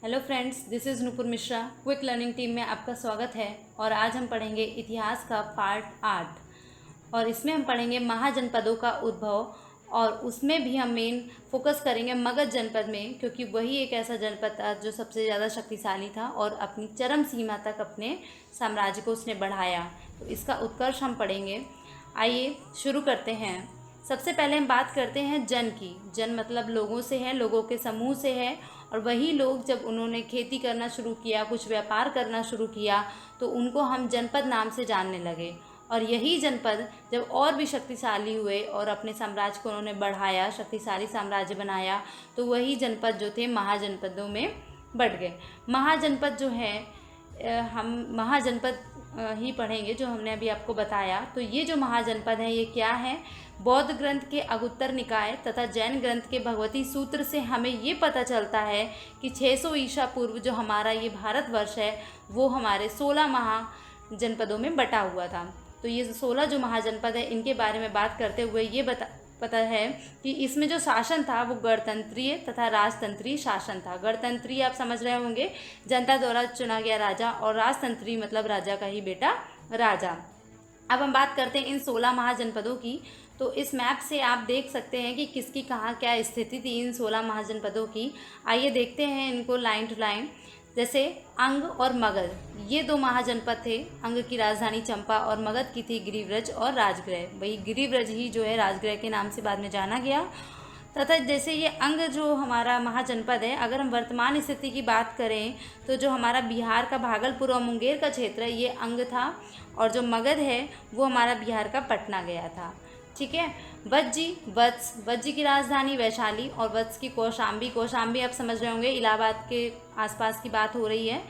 Hello friends, this is Nupur Mishra. Quick learning team में आपका स्वागत है। और आज हम पढ़ेंगे इतिहास का पार्ट 8 और इसमें हम पढ़ेंगे महाजनपदों का उद्भव। और उसमें भी हम मेन फोकस करेंगे मगध जनपद में, क्योंकि वही एक ऐसा जनपद था जो सबसे ज़्यादा शक्तिशाली था और अपनी चरम सीमा तक अपने साम्राज्य को उसने बढ़ाया। तो इसका उत्कर्ष हम पढ़ेंगे। आइए शुरू करते हैं। सबसे पहले हम बात करते हैं जन की। जन मतलब लोगों से है, लोगों के समूह से है। और वही लोग जब उन्होंने खेती करना शुरू किया, कुछ व्यापार करना शुरू किया, तो उनको हम जनपद नाम से जानने लगे। और यही जनपद जब और भी शक्तिशाली हुए और अपने साम्राज्य को उन्होंने बढ़ाया, शक्तिशाली साम्राज्य बनाया, तो वही जनपद जो थे महाजनपदों में बढ़ गए। महाजनपद जो है, हम महाजनपद ही पढ़ेंगे जो हमने अभी आपको बताया। तो ये जो महाजनपद है ये क्या है? बौद्ध ग्रंथ के अगुत्तर निकाय तथा जैन ग्रंथ के भगवती सूत्र से हमें ये पता चलता है कि 600 ईसा पूर्व जो हमारा ये भारतवर्ष है वो हमारे 16 महाजनपदों में बटा हुआ था। तो ये 16 जो महाजनपद है इनके बारे में बात करते हुए ये पता है कि इसमें जो शासन था वो गणतंत्रीय तथा राजतंत्रीय शासन था। गणतंत्रीय आप समझ रहे होंगे, जनता द्वारा चुना गया राजा, और राजतंत्रीय मतलब राजा का ही बेटा राजा। अब हम बात करते हैं इन 16 महाजनपदों की। तो इस मैप से आप देख सकते हैं कि किसकी कहाँ क्या स्थिति थी इन 16 महाजनपदों की। आइए देखते हैं इनको लाइन टू लाइन। जैसे अंग और मगध, ये दो महाजनपद थे। अंग की राजधानी चंपा और मगध की थी गिरिव्रज और राजगृह। वही गिरिव्रज ही जो है राजगृह के नाम से बाद में जाना गया। तथा जैसे ये अंग जो हमारा महाजनपद है, अगर हम वर्तमान स्थिति की बात करें तो जो हमारा बिहार का भागलपुर और मुंगेर का क्षेत्र है ये अंग था, और जो मगध है वो हमारा बिहार का पटना गया था। ठीक है। वज्जी की राजधानी वैशाली, और वत्स की कौशाम्बी आप समझ रहे होंगे, इलाहाबाद के आसपास की बात हो रही है।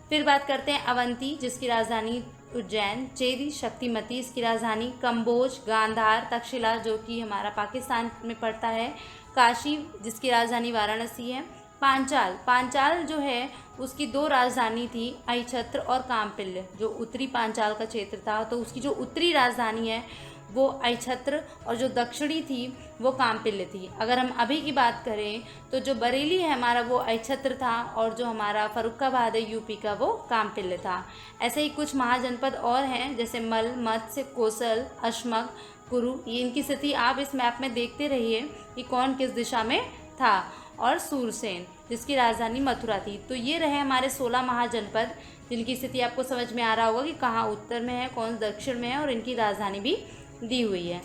फिर बात करते हैं अवंती, जिसकी राजधानी उज्जैन। चेदी शक्तिमती, इसकी राजधानी कंबोज। गांधार तक्षशिला जो कि हमारा पाकिस्तान में पड़ता है। काशी, जिसकी राजधानी वाराणसी है। पांचाल जो है उसकी दो राजधानी थी, अहिछत्र और कामपिल्य। जो उत्तरी पांचाल का क्षेत्र था तो उसकी जो उत्तरी राजधानी है वो अहिछत्र, और जो दक्षिणी थी वो कामपिल्य थी। अगर हम अभी की बात करें तो जो बरेली है हमारा वो अहिछत्र था, और जो हमारा फर्रुखाबाद है यूपी का वो कामपिल्य था। ऐसे ही कुछ महाजनपद और हैं, जैसे मल, मत्स्य, कोसल, अश्मक, कुरु। ये इनकी स्थिति आप इस मैप में देखते रहिए कि कौन किस दिशा में था। और सूरसेन, जिसकी राजधानी मथुरा थी। तो ये रहे हमारे 16 महाजनपद, जिनकी स्थिति आपको समझ में आ रहा होगा कि कहाँ उत्तर में है, कौन दक्षिण में है, और इनकी राजधानी भी दी हुई है।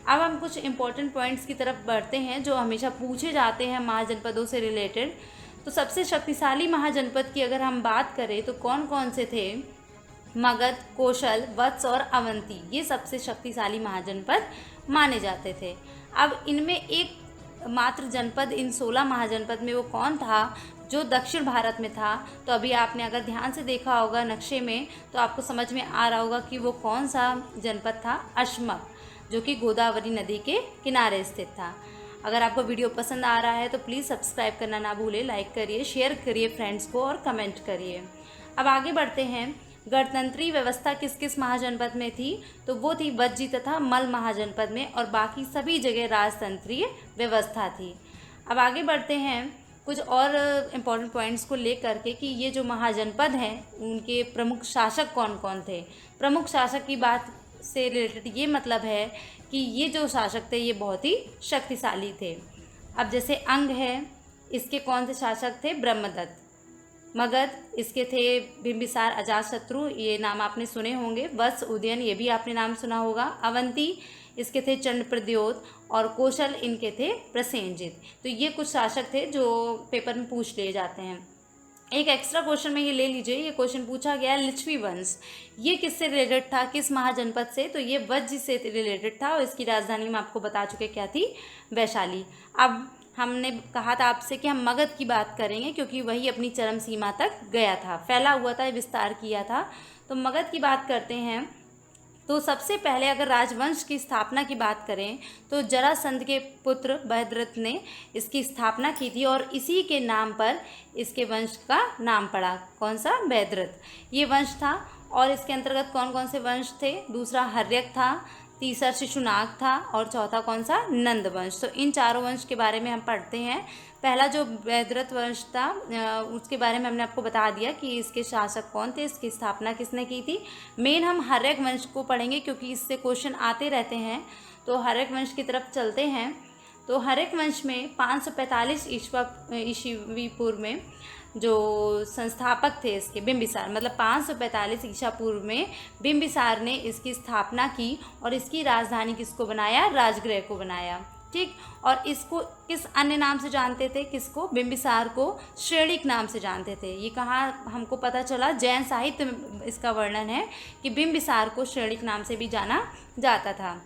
अब हम कुछ इंपॉर्टेंट पॉइंट्स की तरफ बढ़ते हैं जो हमेशा पूछे जाते हैं महाजनपदों से रिलेटेड। तो सबसे शक्तिशाली महाजनपद की अगर हम बात करें तो कौन कौन से थे? मगध, कौशल, वत्स और अवंती, ये सबसे शक्तिशाली महाजनपद माने जाते थे। अब इनमें एक मात्र जनपद इन 16 महाजनपद में वो कौन था जो दक्षिण भारत में था? तो अभी आपने अगर ध्यान से देखा होगा नक्शे में तो आपको समझ में आ रहा होगा कि वो कौन सा जनपद था। अश्मक, जो कि गोदावरी नदी के किनारे स्थित था। अगर आपको वीडियो पसंद आ रहा है तो प्लीज़ सब्सक्राइब करना ना भूलें, लाइक करिए, शेयर करिए फ्रेंड्स को, और कमेंट करिए। अब आगे बढ़ते हैं। गणतंत्रीय व्यवस्था किस किस महाजनपद में थी? तो वो थी वज्जी तथा मल महाजनपद में, और बाकी सभी जगह राजतंत्रीय व्यवस्था थी। अब आगे बढ़ते हैं कुछ और इम्पॉर्टेंट पॉइंट्स को लेकर के कि ये जो महाजनपद हैं उनके प्रमुख शासक कौन कौन थे। प्रमुख शासक की बात से रिलेटेड ये मतलब है कि ये जो शासक थे ये बहुत ही शक्तिशाली थे। अब जैसे अंग है, इसके कौन से शासक थे? ब्रह्मदत्त। मगध, इसके थे बिंबिसार, अजातशत्रु, ये नाम आपने सुने होंगे। वत्स, उदयन, ये भी आपने नाम सुना होगा। अवंती, इसके थे चंद्रप्रद्योत, और कौशल, इनके थे प्रसेनजित। तो ये कुछ शासक थे जो पेपर में पूछ लिए जाते हैं। एक एक्स्ट्रा क्वेश्चन में ये ले लीजिए, ये क्वेश्चन पूछा गया है लिच्छवी वंश, ये किससे रिलेटेड था, किस महाजनपद से? तो ये वज्ज से रिलेटेड था, और इसकी राजधानी मैं आपको बता चुके क्या थी, वैशाली। अब हमने कहा था आपसे कि हम मगध की बात करेंगे क्योंकि वही अपनी चरम सीमा तक गया था, फैला हुआ था, विस्तार किया था। तो मगध की बात करते हैं। तो सबसे पहले अगर राजवंश की स्थापना की बात करें तो जरासंध के पुत्र बृहद्रथ ने इसकी स्थापना की थी, और इसी के नाम पर इसके वंश का नाम पड़ा। कौन सा? बृहद्रथ, ये वंश था। और इसके अंतर्गत कौन कौन से वंश थे? दूसरा हर्यक था, तीसरा शिशुनाग था और चौथा कौन सा, नंद वंश। तो इन चारों वंश के बारे में हम पढ़ते हैं। पहला जो वैदरथ वंश था उसके बारे में हमने आपको बता दिया कि इसके शासक कौन थे, इसकी स्थापना किसने की थी। मेन हम हर्यक वंश को पढ़ेंगे क्योंकि इससे क्वेश्चन आते रहते हैं। तो हर्यक वंश की तरफ चलते हैं। तो हर्यक वंश में 545 ईस्वी पूर्व में जो संस्थापक थे इसके, बिंबिसार, मतलब 545 ईसा पूर्व में बिंबिसार ने इसकी स्थापना की और इसकी राजधानी किसको बनाया, राजगृह को बनाया। ठीक, और इसको किस अन्य नाम से जानते थे, किसको, बिंबिसार को श्रेणिक नाम से जानते थे। ये कहाँ हमको पता चला, जैन साहित्य में इसका वर्णन है कि बिंबिसार को श्रेणिक नाम से भी जाना जाता था।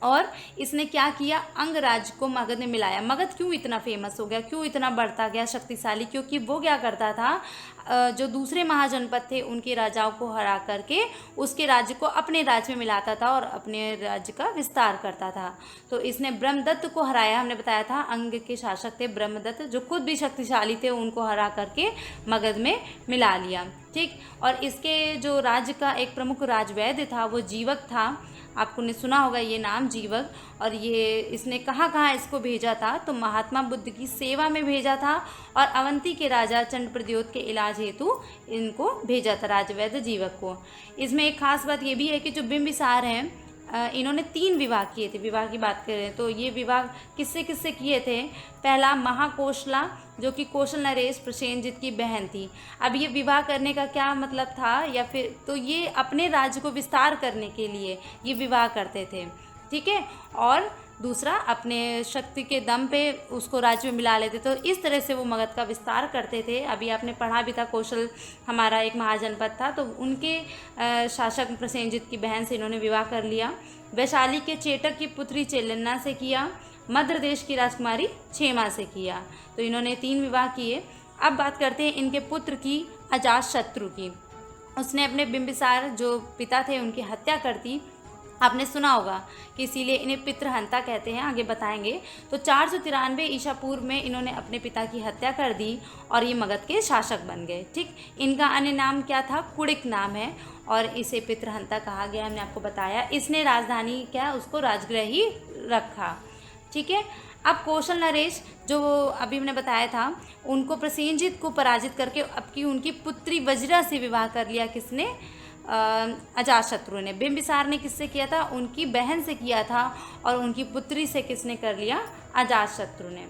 और इसने क्या किया, अंग राज्य को मगध में मिलाया। मगध क्यों इतना फेमस हो गया, क्यों इतना बढ़ता गया शक्तिशाली, क्योंकि वो क्या करता था, जो दूसरे महाजनपद थे उनके राजाओं को हरा करके उसके राज्य को अपने राज्य में मिलाता था और अपने राज्य का विस्तार करता था। तो इसने ब्रह्मदत्त को हराया, हमने बताया था अंग के शासक थे ब्रह्मदत्त, जो खुद भी शक्तिशाली थे, उनको हरा करके मगध में मिला लिया। ठीक, और इसके जो राज्य का एक प्रमुख राजवैद्य था वो जीवक था। आपको ने सुना होगा ये नाम, जीवक। और ये इसने कहाँ कहाँ इसको भेजा था, तो महात्मा बुद्ध की सेवा में भेजा था और अवंती के राजा चंड प्रद्योत के इलाज हेतु इनको भेजा था, राजवैद्य जीवक को। इसमें एक खास बात ये भी है कि जो बिंबिसार हैं इन्होंने 3 विवाह किए थे। विवाह की बात करें तो ये विवाह किससे किससे किए थे। पहला महाकोशला, जो कि कौशल नरेश प्रसेनजित की बहन थी। अब ये विवाह करने का क्या मतलब था, या फिर तो ये अपने राज्य को विस्तार करने के लिए ये विवाह करते थे। ठीक है, और दूसरा अपने शक्ति के दम पे उसको राज्य में मिला लेते। तो इस तरह से वो मगध का विस्तार करते थे। अभी आपने पढ़ा भी था, कौशल हमारा एक महाजनपद था, तो उनके शासक प्रसेनजित की बहन से इन्होंने विवाह कर लिया। वैशाली के चेटक की पुत्री चेलन्ना से किया। मध्य देश की राजकुमारी क्षेमा से किया। तो इन्होंने 3 विवाह किए। अब बात करते हैं इनके पुत्र की, अजातशत्रु की। उसने अपने बिंबिसार जो पिता थे उनकी हत्या कर दी। आपने सुना होगा कि इसीलिए इन्हें पितृहंता कहते हैं, आगे बताएंगे। तो 493 ईसा पूर्व में इन्होंने अपने पिता की हत्या कर दी और ये मगध के शासक बन गए। ठीक, इनका अन्य नाम क्या था, कुड़िक नाम है और इसे पितृहंता कहा गया, हमने आपको बताया। इसने राजधानी क्या, उसको राजगृह ही रखा। ठीक है, अब कौशल नरेश जो अभी हमने बताया था, उनको प्रसेनजित को पराजित करके अब की उनकी पुत्री वज्रा से विवाह कर लिया। किसने, अजातशत्रु ने। बिंबिसार ने किससे किया था, उनकी बहन से किया था, और उनकी पुत्री से किसने कर लिया, अजातशत्रु ने।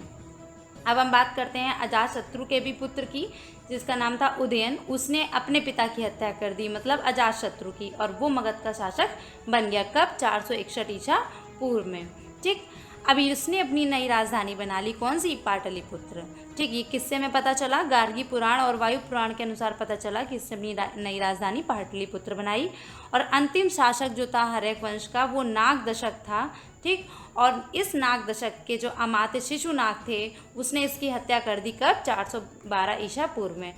अब हम बात करते हैं अजातशत्रु के भी पुत्र की, जिसका नाम था उदयन। उसने अपने पिता की हत्या कर दी, मतलब अजातशत्रु की, और वो मगध का शासक बन गया। कब, 461 ईसा पूर्व में। ठीक, अभी उसने अपनी नई राजधानी बना ली, कौन सी, पाटलिपुत्र। ठीक, ये किस्से में पता चला, गार्गी पुराण और वायु पुराण के अनुसार पता चला कि इसने अपनी नई राजधानी पाटलिपुत्र बनाई। और अंतिम शासक जो था हर्यक वंश का, वो नाग दशक था। ठीक, और इस नाग दशक के जो अमात्य शिशुनाग थे उसने इसकी हत्या कर दी। कब, 412 ईसा पूर्व में।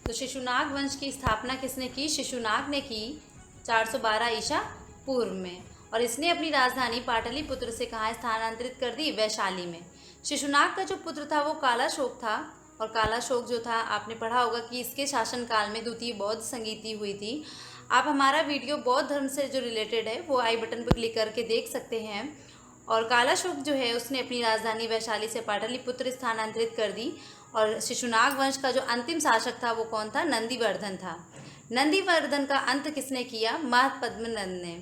तो शिशुनाग वंश की स्थापना किसने की, शिशुनाग ने की 412 ईसा पूर्व में। और इसने अपनी राजधानी पाटलिपुत्र से कहाँ स्थानांतरित कर दी, वैशाली में। शिशुनाग का जो पुत्र था वो कालाशोक था। और कालाशोक जो था, आपने पढ़ा होगा कि इसके शासनकाल में द्वितीय बौद्ध संगीति हुई थी। आप हमारा वीडियो बौद्ध धर्म से जो रिलेटेड है वो आई बटन पर क्लिक करके देख सकते हैं। और कालाशोक जो है उसने अपनी राजधानी वैशाली से पाटलिपुत्र स्थानांतरित कर दी। और शिशुनाग वंश का जो अंतिम शासक था वो कौन था, नंदीवर्धन था। नंदीवर्धन का अंत किसने किया, महापद्मनंद ने।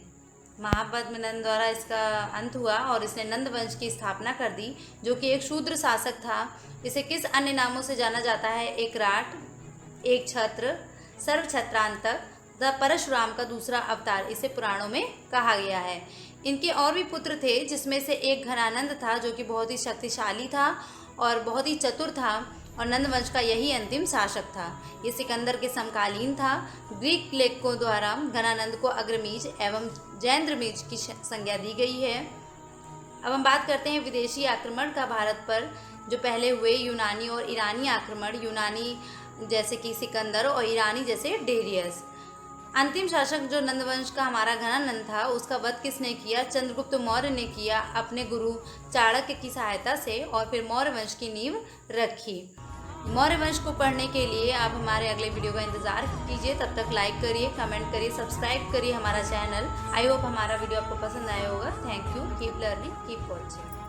महापद्मनंद द्वारा इसका अंत हुआ और इसने नंद वंश की स्थापना कर दी, जो कि एक शूद्र शासक था। इसे किस अन्य नामों से जाना जाता है, एक राट, एक छत्र, सर्वछत्रांतक, द परशुराम का दूसरा अवतार, इसे पुराणों में कहा गया है। इनके और भी पुत्र थे, जिसमें से एक घनानंद था जो कि बहुत ही शक्तिशाली था और बहुत ही चतुर था, और नंद वंश का यही अंतिम शासक था। ये सिकंदर के समकालीन था। ग्रीक लेखकों द्वारा घनानंद को अग्रमीज एवं जैंद्रमीज की संज्ञा दी गई है। अब हम बात करते हैं विदेशी आक्रमण का भारत पर, जो पहले हुए यूनानी और ईरानी आक्रमण। यूनानी जैसे कि सिकंदर और ईरानी जैसे डेरियस। अंतिम शासक जो नंदवंश का हमारा घनानंद था, उसका वध किसने किया, चंद्रगुप्त मौर्य ने किया अपने गुरु चाणक्य की सहायता से, और फिर मौर्य वंश की नींव रखी। मौर्य वंश को पढ़ने के लिए आप हमारे अगले वीडियो का इंतज़ार कीजिए। तब तक लाइक करिए, कमेंट करिए, सब्सक्राइब करिए हमारा चैनल। आई होप हमारा वीडियो आपको पसंद आया होगा। Thank you. Keep learning, keep watching.